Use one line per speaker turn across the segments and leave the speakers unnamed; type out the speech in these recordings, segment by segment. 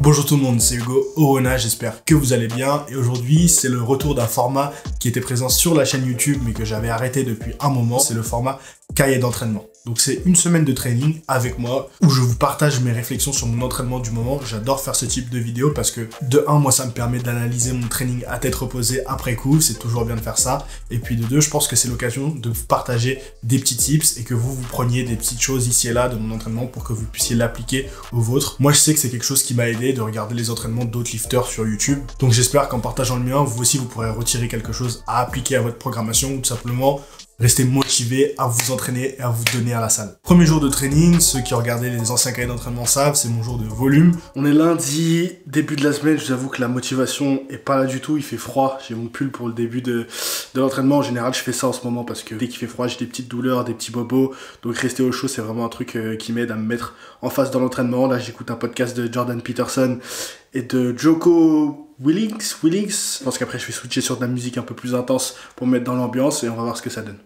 Bonjour tout le monde, c'est Hugo Orona, j'espère que vous allez bien et aujourd'hui c'est le retour d'un format qui était présent sur la chaîne YouTube mais que j'avais arrêté depuis un moment, c'est le format cahier d'entraînement. Donc c'est une semaine de training avec moi où je vous partage mes réflexions sur mon entraînement du moment. J'adore faire ce type de vidéo parce que de un, moi ça me permet d'analyser mon training à tête reposée après coup, c'est toujours bien de faire ça. Et puis de deux, je pense que c'est l'occasion de vous partager des petits tips et que vous preniez des petites choses ici et là de mon entraînement pour que vous puissiez l'appliquer au vôtre. Moi je sais que c'est quelque chose qui m'a aidé de regarder les entraînements d'autres lifters sur YouTube. Donc j'espère qu'en partageant le mien, vous aussi vous pourrez retirer quelque chose à appliquer à votre programmation ou tout simplement restez motivé à vous entraîner et à vous donner à la salle. Premier jour de training, ceux qui ont regardé les anciens cahiers d'entraînement savent, c'est mon jour de volume. On est lundi, début de la semaine, je vous avoue que la motivation est pas là du tout, il fait froid. J'ai mon pull pour le début de l'entraînement. En général, je fais ça en ce moment parce que dès qu'il fait froid, j'ai des petites douleurs, des petits bobos. Donc rester au chaud, c'est vraiment un truc qui m'aide à me mettre en face dans l'entraînement. Là, j'écoute un podcast de Jordan Peterson et de Jocko Willings. Je pense qu'après je vais switcher sur de la musique un peu plus intense pour me mettre dans l'ambiance et on va voir ce que ça donne.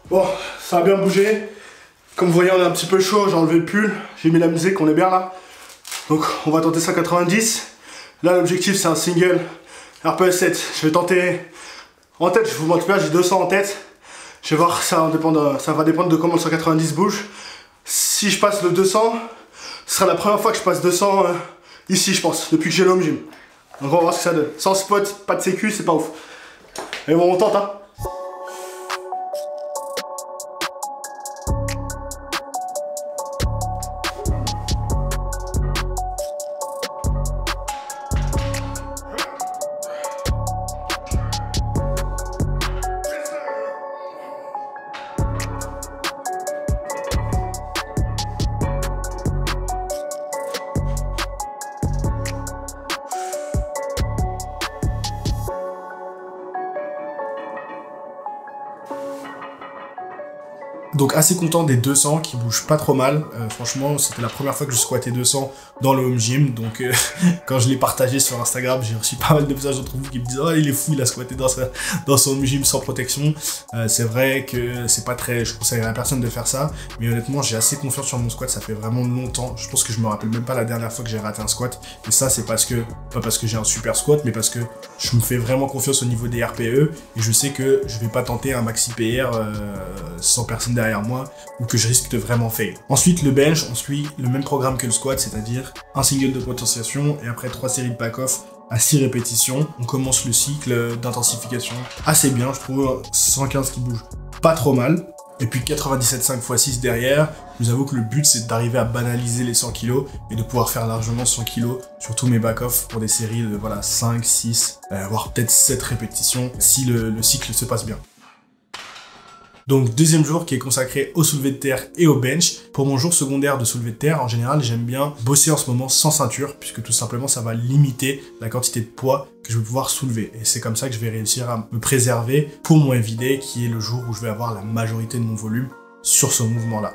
Bon, ça a bien bougé. Comme vous voyez, on est un petit peu chaud, j'ai enlevé le pull, j'ai mis la musique, on est bien là. Donc on va tenter 190. Là l'objectif c'est un single RPE 7. Je vais tenter en tête, je vous montre pas, j'ai 200 en tête. Je vais voir, ça va dépendre de comment le 190 bouge. Si je passe le 200, ce sera la première fois que je passe 200 ici je pense, depuis que j'ai l'home gym. Donc on va voir ce que ça donne. Sans spot, pas de sécu, c'est pas ouf. Mais bon on tente hein. Donc assez content des 200 qui bougent pas trop mal. Franchement, c'était la première fois que je squattais 200 dans le home gym. Donc quand je l'ai partagé sur Instagram, j'ai reçu pas mal de messages d'entre vous qui me disent « Oh, il est fou, il a squatté dans son home gym sans protection. » C'est vrai que c'est pas très... Je conseillerais à personne de faire ça. Mais honnêtement, j'ai assez confiance sur mon squat. Ça fait vraiment longtemps. Je pense que je me rappelle même pas la dernière fois que j'ai raté un squat. Et ça, c'est parce que... Pas parce que j'ai un super squat, mais parce que je me fais vraiment confiance au niveau des RPE. Et je sais que je vais pas tenter un maxi PR sans personne derrière moi ou que je risque de vraiment fail. Ensuite le bench, on suit le même programme que le squat, c'est-à-dire un single de potentiation et après 3 séries de pack-off à 6 répétitions. On commence le cycle d'intensification assez bien, je trouve 115 qui bouge pas trop mal. Et puis 97,5 x 6 derrière. Je vous avoue que le but c'est d'arriver à banaliser les 100 kg et de pouvoir faire largement 100 kg sur tous mes back-off pour des séries de voilà, 5, 6, voire peut-être 7 répétitions si le cycle se passe bien. Donc deuxième jour qui est consacré au soulevé de terre et au bench. Pour mon jour secondaire de soulevé de terre, en général j'aime bien bosser en ce moment sans ceinture puisque tout simplement ça va limiter la quantité de poids que je vais pouvoir soulever. Et c'est comme ça que je vais réussir à me préserver pour mon everyday qui est le jour où je vais avoir la majorité de mon volume sur ce mouvement-là.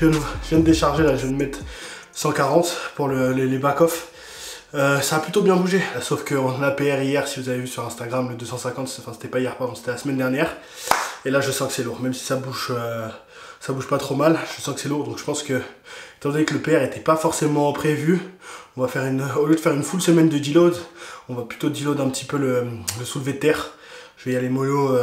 Je viens de décharger là, je vais me mettre 140 pour les back-off. Ça a plutôt bien bougé, sauf qu'on a PR hier, si vous avez vu sur Instagram, le 250, enfin c'était pas hier, pardon, c'était la semaine dernière. Et là je sens que c'est lourd, même si ça bouge pas trop mal, je sens que c'est lourd. Donc je pense que, étant donné que le PR était pas forcément prévu, on va faire au lieu de faire une full semaine de deload, on va plutôt deload un petit peu le soulevé de terre. Je vais y aller mollo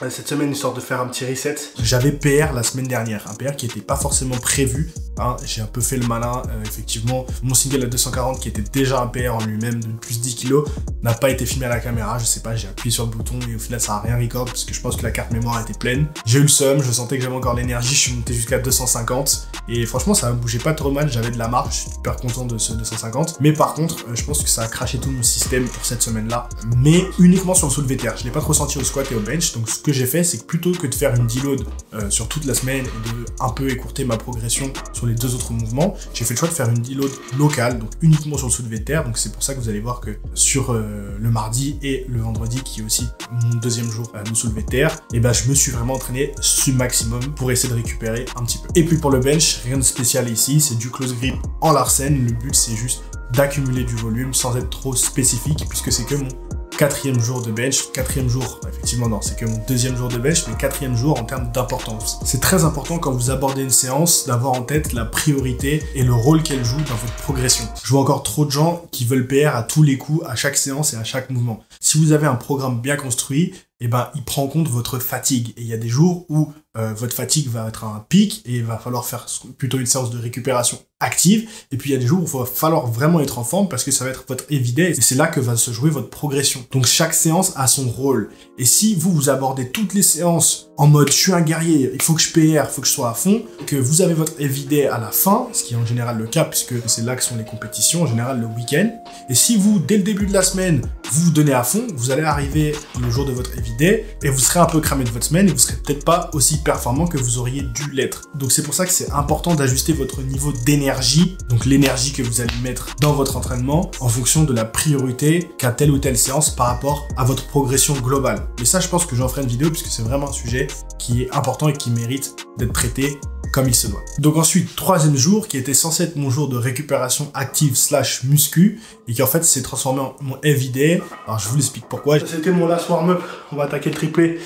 cette semaine, histoire de faire un petit reset. J'avais PR la semaine dernière, un PR qui n'était pas forcément prévu hein, j'ai un peu fait le malin. Effectivement, mon single à 240 qui était déjà un PR en lui-même de plus 10 kg n'a pas été filmé à la caméra. Je sais pas, j'ai appuyé sur le bouton et au final ça a rien record parce que je pense que la carte mémoire était pleine. J'ai eu le seum, je sentais que j'avais encore l'énergie, je suis monté jusqu'à 250 et franchement ça bougeait pas trop mal, j'avais de la marge, je suis super content de ce 250. Mais par contre, je pense que ça a craché tout mon système pour cette semaine-là, mais uniquement sur le soulevé de terre. Je l'ai pas trop senti au squat et au bench, donc ce que j'ai fait, c'est que plutôt que de faire une deload sur toute la semaine et de un peu écourter ma progression sur les deux autres mouvements, j'ai fait le choix de faire une deload locale, donc uniquement sur le soulevé de terre. Donc c'est pour ça que vous allez voir que sur le mardi et le vendredi, qui est aussi mon deuxième jour de soulevé de terre, et ben je me suis vraiment entraîné sub maximum pour essayer de récupérer un petit peu. Et puis pour le bench, rien de spécial ici, c'est du close grip en Larsen. Le but c'est juste d'accumuler du volume sans être trop spécifique, puisque c'est que mon quatrième jour de bench, effectivement non, c'est que mon deuxième jour de bench, mais quatrième jour en termes d'importance. C'est très important quand vous abordez une séance d'avoir en tête la priorité et le rôle qu'elle joue dans votre progression. Je vois encore trop de gens qui veulent PR à tous les coups, à chaque séance et à chaque mouvement. Si vous avez un programme bien construit, eh ben, il prend en compte votre fatigue. Et il y a des jours où votre fatigue va être à un pic et il va falloir faire plutôt une séance de récupération active. Et puis il y a des jours où il va falloir vraiment être en forme parce que ça va être votre everyday et c'est là que va se jouer votre progression. Donc chaque séance a son rôle. Et si vous abordez toutes les séances en mode je suis un guerrier, il faut que je PR, il faut que je sois à fond, que vous avez votre everyday à la fin, ce qui est en général le cas puisque c'est là que sont les compétitions, en général le week-end. Et si vous, dès le début de la semaine, vous vous donnez à fond, vous allez arriver le jour de votre everyday et vous serez un peu cramé de votre semaine et vous serez peut-être pas aussi performant que vous auriez dû l'être. Donc c'est pour ça que c'est important d'ajuster votre niveau d'énergie, donc l'énergie que vous allez mettre dans votre entraînement en fonction de la priorité qu'a telle ou telle séance par rapport à votre progression globale. Mais ça, je pense que j'en ferai une vidéo puisque c'est vraiment un sujet qui est important et qui mérite d'être traité comme il se doit. Donc ensuite, troisième jour qui était censé être mon jour de récupération active / muscu et qui en fait s'est transformé en mon everyday. Alors je vous l'explique pourquoi. C'était mon last warm-up, on va attaquer le triplé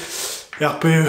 RPE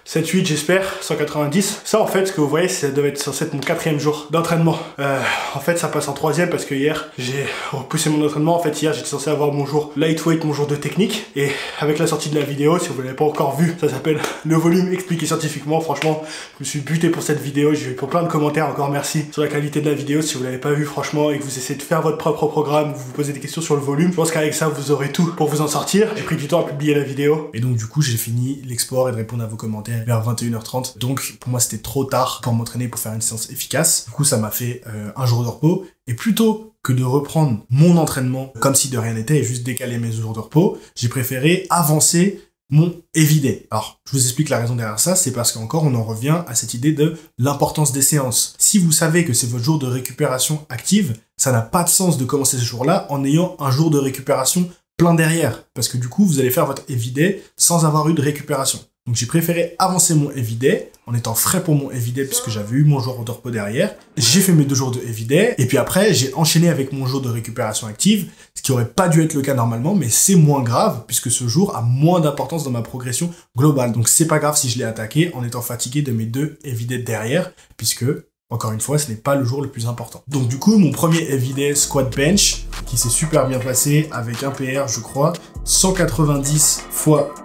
7-8 j'espère, 190. Ça en fait, ce que vous voyez, ça devait être censé être mon quatrième jour d'entraînement. En fait, ça passe en troisième parce que hier, j'ai repoussé mon entraînement. En fait, hier, j'étais censé avoir mon jour lightweight, mon jour de technique. Et avec la sortie de la vidéo, si vous ne l'avez pas encore vu, ça s'appelle le volume expliqué scientifiquement. Franchement, je me suis buté pour cette vidéo. J'ai eu pour plein de commentaires, encore merci sur la qualité de la vidéo. Si vous l'avez pas vu, franchement, et que vous essayez de faire votre propre programme, vous vous posez des questions sur le volume, je pense qu'avec ça, vous aurez tout pour vous en sortir. J'ai pris du temps à publier la vidéo. Et donc, du coup, j'ai fini l'export et de répondre à vos commentaires vers 21h30. Donc pour moi c'était trop tard pour m'entraîner pour faire une séance efficace. Du coup ça m'a fait un jour de repos. Et plutôt que de reprendre mon entraînement comme si de rien n'était et juste décaler mes jours de repos, j'ai préféré avancer mon everyday. Alors, je vous explique la raison derrière ça, c'est parce qu'encore on en revient à cette idée de l'importance des séances. Si vous savez que c'est votre jour de récupération active, ça n'a pas de sens de commencer ce jour-là en ayant un jour de récupération plein derrière. Parce que du coup, vous allez faire votre everyday sans avoir eu de récupération. Donc j'ai préféré avancer mon everyday en étant frais pour mon everyday puisque j'avais eu mon jour de repos derrière. J'ai fait mes 2 jours de everyday et puis après j'ai enchaîné avec mon jour de récupération active, ce qui aurait pas dû être le cas normalement, mais c'est moins grave puisque ce jour a moins d'importance dans ma progression globale. Donc c'est pas grave si je l'ai attaqué en étant fatigué de mes 2 everyday derrière puisque encore une fois, ce n'est pas le jour le plus important. Donc du coup, mon premier everyday squat bench, qui s'est super bien passé avec un PR, je crois, 190 x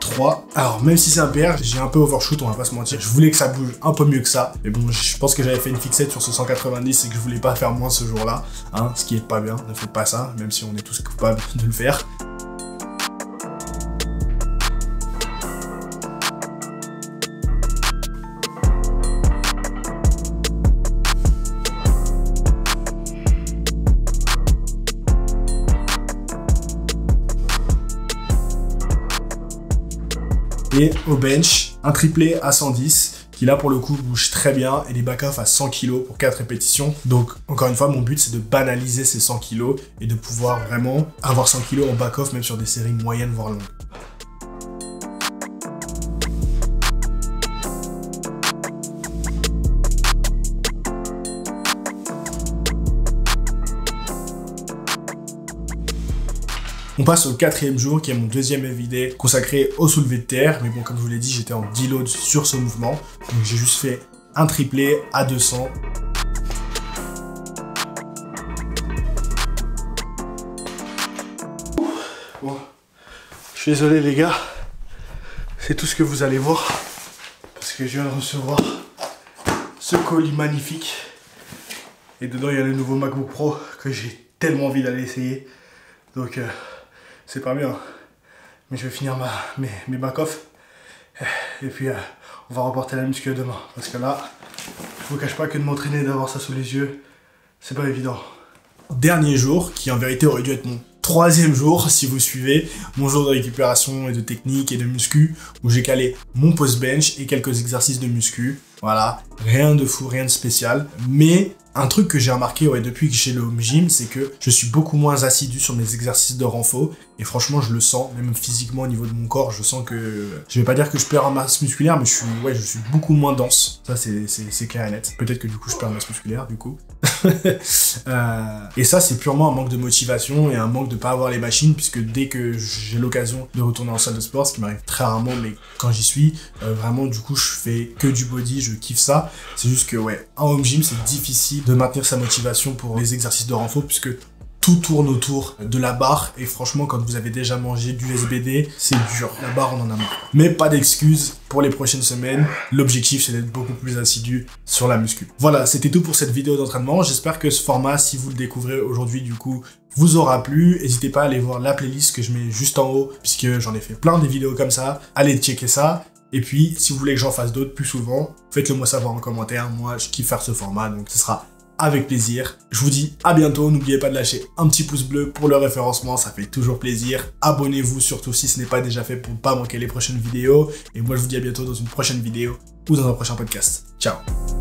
3. Alors même si c'est un PR, j'ai un peu overshoot, on va pas se mentir. Je voulais que ça bouge un peu mieux que ça. Mais bon, je pense que j'avais fait une fixette sur ce 190 et que je voulais pas faire moins ce jour-là. Hein, ce qui est pas bien, ne faites pas ça, même si on est tous coupables de le faire. Et au bench, un triplé à 110 qui là pour le coup bouge très bien et les back-off à 100 kg pour 4 répétitions. Donc encore une fois, mon but c'est de banaliser ces 100 kg et de pouvoir vraiment avoir 100 kg en back-off même sur des séries moyennes voire longues. On passe au 4e jour qui est mon deuxième everyday consacré au soulevé de terre. Mais bon, comme je vous l'ai dit, j'étais en deload sur ce mouvement. Donc j'ai juste fait un triplé à 200. Bon, je suis désolé les gars. C'est tout ce que vous allez voir. Parce que je viens de recevoir ce colis magnifique Et dedans, il y a le nouveau MacBook Pro que j'ai tellement envie d'aller essayer. Donc, c'est pas bien. Mais je vais finir mes back-off. Et puis, on va reporter la muscu demain. Parce que là, je vous cache pas que de m'entraîner et d'avoir ça sous les yeux, c'est pas évident. Dernier jour, qui en vérité aurait dû être mon 3e jour, si vous suivez, mon jour de récupération et de technique et de muscu, où j'ai calé mon post-bench et quelques exercices de muscu. Voilà, rien de fou, rien de spécial. Mais un truc que j'ai remarqué depuis que j'ai le home gym, c'est que je suis beaucoup moins assidu sur mes exercices de renfort. Et franchement, je le sens, même physiquement au niveau de mon corps, je sens que... Je vais pas dire que je perds en masse musculaire, mais je suis beaucoup moins dense. Ça, c'est clair et net. Peut-être que du coup, je perds en masse musculaire, du coup. Et ça, c'est purement un manque de motivation et un manque de pas avoir les machines, puisque dès que j'ai l'occasion de retourner en salle de sport, ce qui m'arrive très rarement, mais quand j'y suis, vraiment, du coup, je fais que du body, je kiffe ça. C'est juste que, en home gym, c'est difficile de maintenir sa motivation pour les exercices de renfort, puisque tout tourne autour de la barre, et franchement, quand vous avez déjà mangé du SBD, c'est dur. La barre, on en a marre. Mais pas d'excuses pour les prochaines semaines. L'objectif, c'est d'être beaucoup plus assidu sur la muscu. Voilà, c'était tout pour cette vidéo d'entraînement. J'espère que ce format, si vous le découvrez aujourd'hui, du coup, vous aura plu. N'hésitez pas à aller voir la playlist que je mets juste en haut, puisque j'en ai fait plein des vidéos comme ça. Allez checker ça. Et puis, si vous voulez que j'en fasse d'autres plus souvent, faites-le moi savoir en commentaire. Moi, je kiffe faire ce format, donc ce sera avec plaisir. Je vous dis à bientôt. N'oubliez pas de lâcher un petit pouce bleu pour le référencement, ça fait toujours plaisir. Abonnez-vous surtout si ce n'est pas déjà fait pour ne pas manquer les prochaines vidéos. Et moi, je vous dis à bientôt dans une prochaine vidéo ou dans un prochain podcast. Ciao!